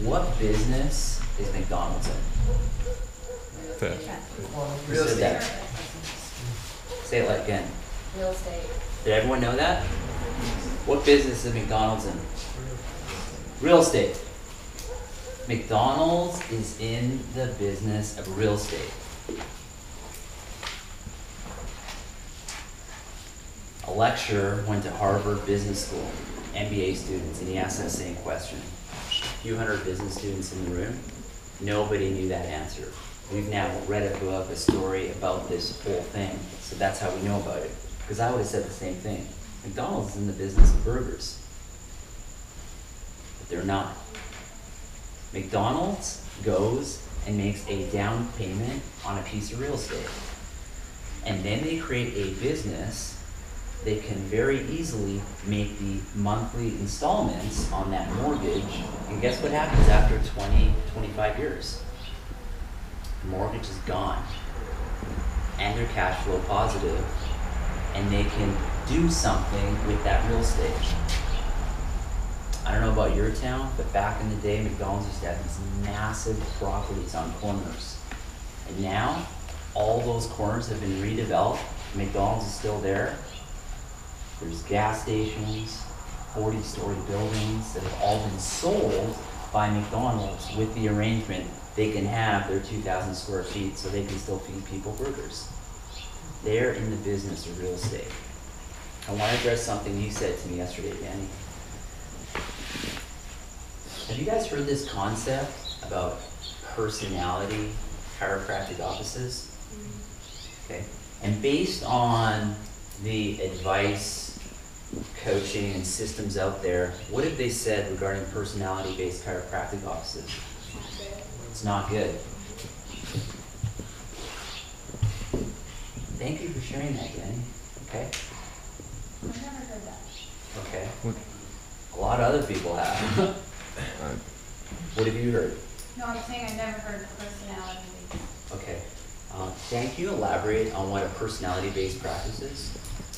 What business is McDonald's in? Real estate. Say it like again. Real estate. Did everyone know that? What business is McDonald's in? Real estate. McDonald's is in the business of real estate. A lecturer went to Harvard Business School, MBA students, and he asked that same question. A few hundred business students in the room, nobody knew that answer. We've now read a book, a story about this whole thing, so that's how we know about it. Because I would have said the same thing. McDonald's is in the business of burgers, but they're not. McDonald's goes and makes a down payment on a piece of real estate, and then they create a business. They can very easily make the monthly installments on that mortgage, and guess what happens after 20, 25 years? The mortgage is gone, and they're cash flow positive, and they can do something with that real estate. I don't know about your town, but back in the day, McDonald's used to have these massive properties on corners. And now, all those corners have been redeveloped. McDonald's is still there. There's gas stations, 40-story buildings that have all been sold by McDonald's with the arrangement they can have their 2,000 square feet so they can still feed people burgers. They're in the business of real estate. I want to address something you said to me yesterday, Danny. Have you guys heard this concept about personality chiropractic offices? Okay. And based on the advice, coaching, and systems out there, what have they said regarding personality-based chiropractic offices? It's not good. Thank you for sharing that, Danny. Okay? I've never heard that. Okay. A lot of other people have. What have you heard? No, I'm saying I've never heard of personality. Okay. Dan, can you elaborate on what a personality-based practice is?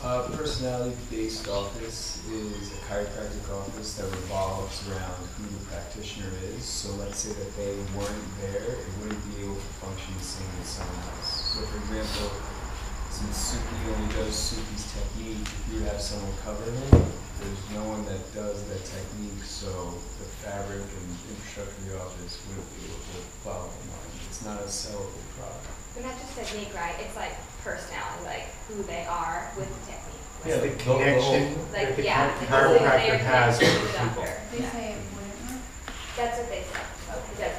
Personality-based office is a chiropractic office that revolves around who the practitioner is. So let's say that they weren't there, it wouldn't be able to function the same as someone else. So for example, since Suki only does Suki's technique, if you have someone cover him, there's no one that does that technique, so the fabric and infrastructure of the office wouldn't be able to follow him on. It's not a sellable product. But not just technique, right? It's like personality, like who they are with the technique. Yeah, the connection Like, that the yeah, chiropractor has with the people. They say it wouldn't work. That's what they said.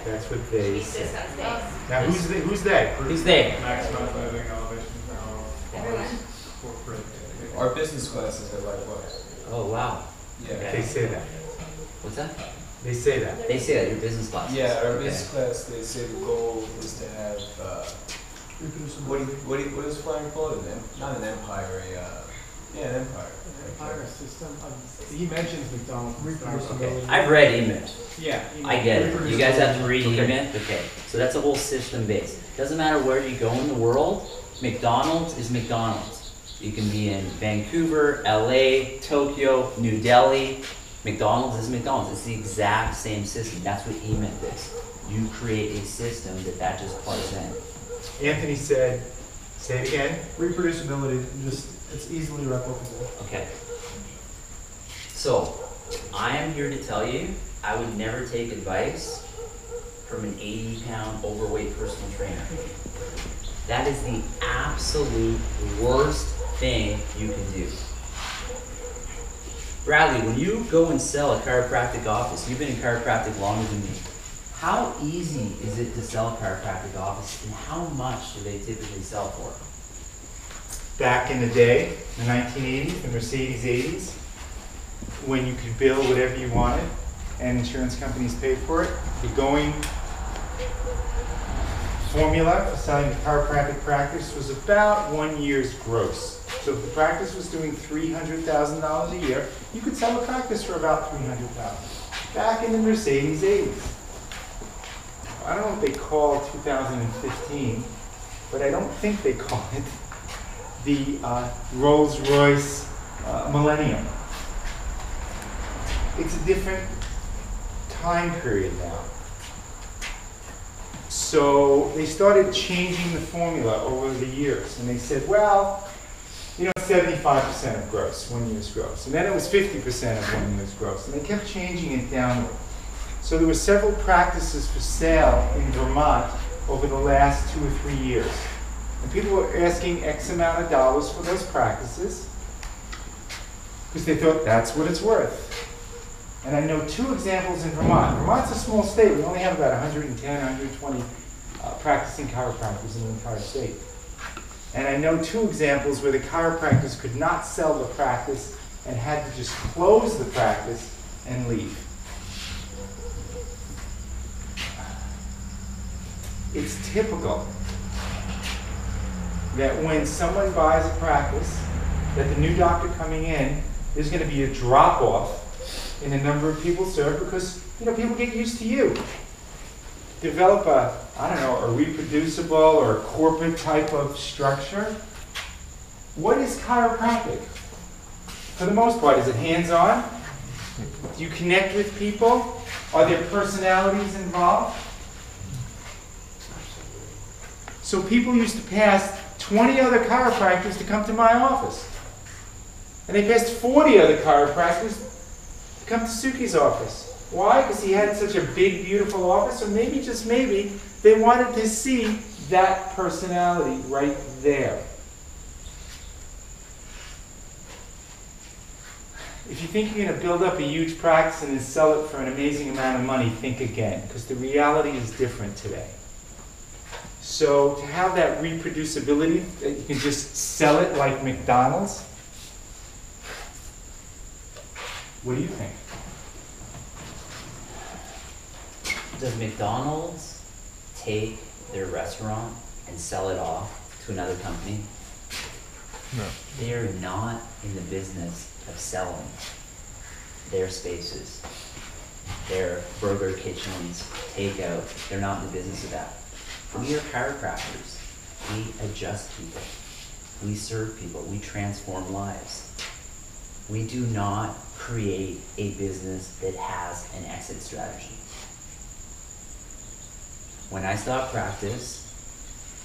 That's what they These say. systems days. Now, who's they? Who's Everyone. Our business classes are likewise. Oh, wow. Yeah. They say that. What's that? They say that. They say that, your business classes. Yeah, our Okay. business class, they say the goal is to have, what is flying called? Not an empire, an empire. Empire system. He mentions McDonald's. Reproducibility. I've read E-Myth. Yeah. I get it. You guys have to read E-Myth? Okay. So that's a whole system base. Doesn't matter where you go in the world, McDonald's is McDonald's. You can be in Vancouver, LA, Tokyo, New Delhi. McDonald's is McDonald's. It's the exact same system. That's what E-Myth is. You create a system that just plugs in. Anthony said, say it again. Reproducibility. It's easily replicable. Okay. So, I am here to tell you, I would never take advice from an 80-pound overweight personal trainer. That is the absolute worst thing you can do. Bradley, when you go and sell a chiropractic office, you've been in chiropractic longer than me. How easy is it to sell a chiropractic office, and how much do they typically sell for? Back in the day, the 1980s, the Mercedes 80s, when you could bill whatever you wanted and insurance companies paid for it, the going formula for selling a chiropractic practice was about 1 year's gross. So if the practice was doing $300,000 a year, you could sell a practice for about $300,000. Back in the Mercedes 80s. I don't know what they call 2015, but I don't think they call it the Rolls-Royce Millennium. It's a different time period now. So they started changing the formula over the years, and they said, well, 75% of gross, 1 year's gross. And then it was 50% of 1 year's gross. And they kept changing it downward. So there were several practices for sale in Vermont over the last 2 or 3 years. And people were asking X amount of dollars for those practices because they thought that's what it's worth. And I know 2 examples in Vermont. Vermont's a small state. We only have about 110, 120 practicing chiropractors in the entire state. And I know 2 examples where the chiropractors could not sell the practice and had to just close the practice and leave. It's typical that when someone buys a practice, that the new doctor coming in, there's going to be a drop-off in the number of people served because, people get used to you. Develop a reproducible or a corporate type of structure. What is chiropractic? For the most part, is it hands-on? Do you connect with people? Are there personalities involved? So people used to pass 20 other chiropractors to come to my office. And they passed 40 other chiropractors to come to Suki's office. Why? Because he had such a big, beautiful office, or maybe, just maybe, they wanted to see that personality right there. If you think you're going to build up a huge practice and then sell it for an amazing amount of money, think again, because the reality is different today. So to have that reproducibility, that you can just sell it like McDonald's, what do you think? Does McDonald's take their restaurant and sell it off to another company? No. They are not in the business of selling their spaces, their burger kitchens, takeout. They're not in the business of that. We are chiropractors. We adjust people. We serve people. We transform lives. We do not create a business that has an exit strategy. When I stop practice,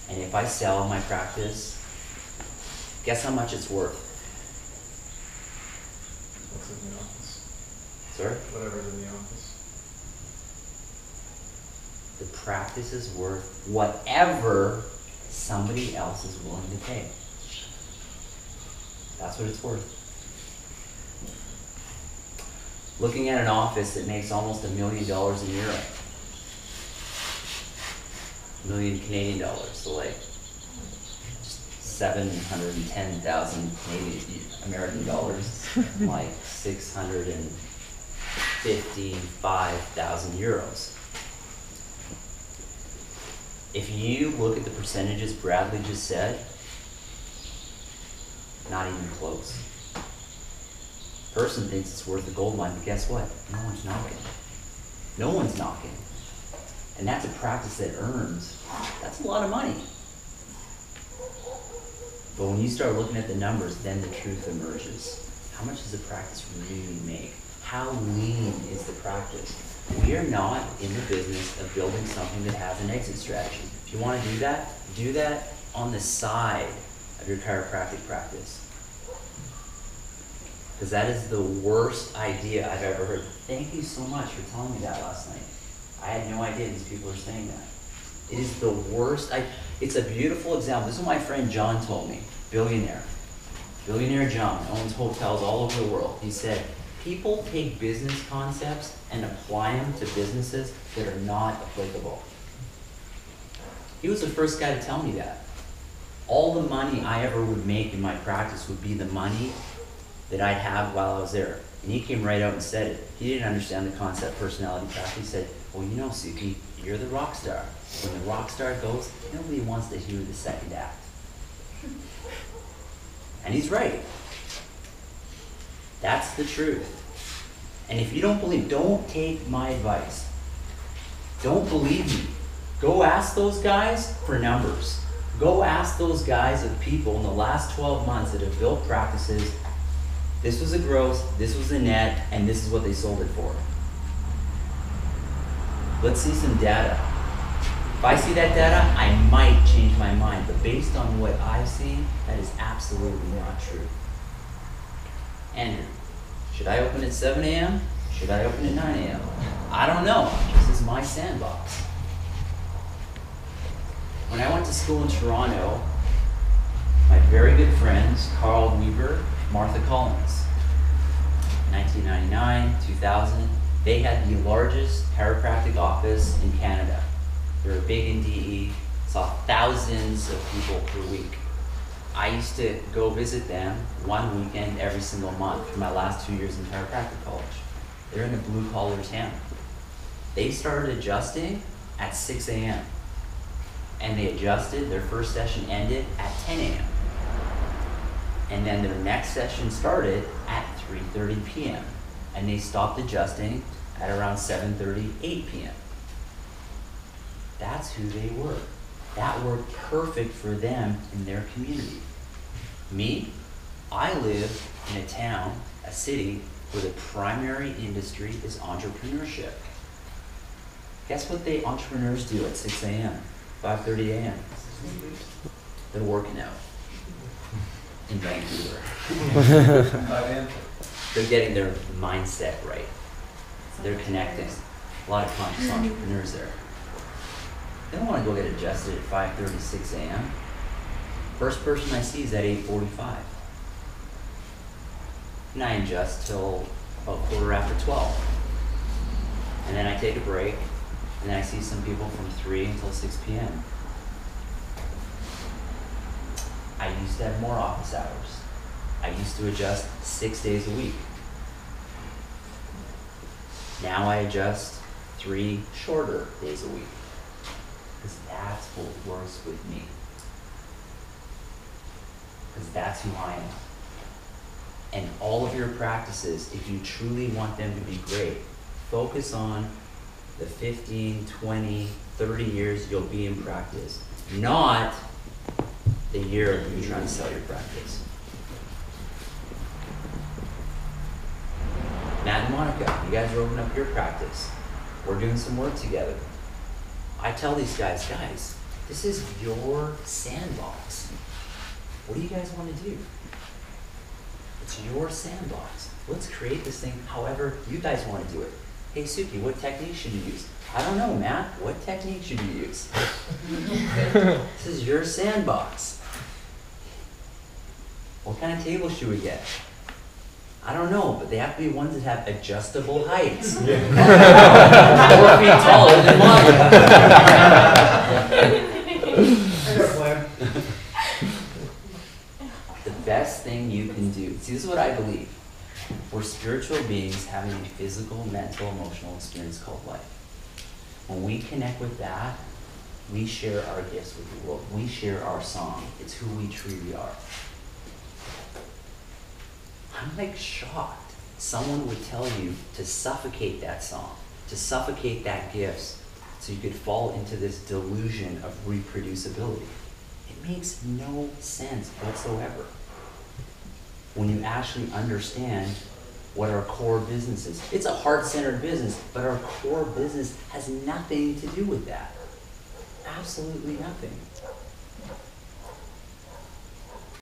and if I sell my practice, guess how much it's worth? What's in the office? Sorry? Whatever's in the office. The practice is worth whatever somebody else is willing to pay. That's what it's worth. Looking at an office that makes almost $1 million a year, $1 million Canadian dollars, so like just 710,000 Canadian American dollars, like 655,000 euros. If you look at the percentages Bradley just said, not even close. Person thinks it's worth a gold mine, but guess what? No one's knocking. No one's knocking. And that's a practice that earns, that's a lot of money. But when you start looking at the numbers, then the truth emerges. How much does the practice really make? How lean is the practice? We are not in the business of building something that has an exit strategy. If you want to do that on the side of your chiropractic practice. Because that is the worst idea I've ever heard. Thank you so much for telling me that last night. I had no idea these people are saying that. It is the worst. It's a beautiful example. This is what my friend John told me, billionaire. Billionaire John owns hotels all over the world. He said, people take business concepts and apply them to businesses that are not applicable. He was the first guy to tell me that. All the money I ever would make in my practice would be the money that I'd have while I was there. And he came right out and said it. He didn't understand the concept personality practice. He said, well, Suki, you're the rock star. When the rock star goes, nobody wants to hear the second act. And he's right. That's the truth. And if you don't believe, don't take my advice. Don't believe me. Go ask those guys for numbers. Go ask those guys of people in the last 12 months that have built practices. This was a gross, this was a net, and this is what they sold it for. Let's see some data. If I see that data, I might change my mind, but based on what I've seen, that is absolutely not true. Andrew, should I open at 7 a.m.? Should I open at 9 a.m.? I don't know. This is my sandbox. When I went to school in Toronto, my very good friends, Carl Weber, Martha Collins, 1999, 2000, they had the largest chiropractic office in Canada. They were big in DE, saw thousands of people per week. I used to go visit them one weekend every single month for my last 2 years in chiropractic college. They're in a blue collar town. They started adjusting at 6 a.m. and they adjusted, their first session ended at 10 a.m. And then their next session started at 3:30 p.m. and they stopped adjusting at around 7:30, 8 p.m. That's who they were. That worked perfect for them in their community. Me, I live in a town, a city, where the primary industry is entrepreneurship. Guess what the entrepreneurs do at 6 a.m., 5:30 a.m.? They're working out in Vancouver. They're getting their mindset right. They're connecting. A lot of conscious entrepreneurs there. They don't want to go get adjusted at 5:30, 6 a.m. First person I see is at 8:45. And I adjust till about 12:15. And then I take a break, and then I see some people from 3 until 6 p.m. I used to have more office hours. I used to adjust 6 days a week. Now I adjust 3 shorter days a week. Because that's what works with me. Because that's who I am. And all of your practices, if you truly want them to be great, focus on the 15, 20, 30 years you'll be in practice, not the year of you trying to sell your practice. Matt and Monica, you guys are opening up your practice. We're doing some work together. I tell these guys, this is your sandbox. What do you guys want to do? It's your sandbox. Let's create this thing however you guys want to do it. Hey Suki, what technique should you use? I don't know, Matt. What technique should you use? This is your sandbox. What kind of table should we get? I don't know, but they have to be ones that have adjustable heights. 4 feet taller than mine. The best thing you can do, see, this is what I believe. We're spiritual beings having a physical, mental, emotional experience called life. When we connect with that, we share our gifts with the world. We share our song. It's who we truly are. I'm like shocked. Someone would tell you to suffocate that song, to suffocate that gift, so you could fall into this delusion of reproducibility. It makes no sense whatsoever. When you actually understand what our core business is. It's a heart-centered business, but our core business has nothing to do with that. Absolutely nothing.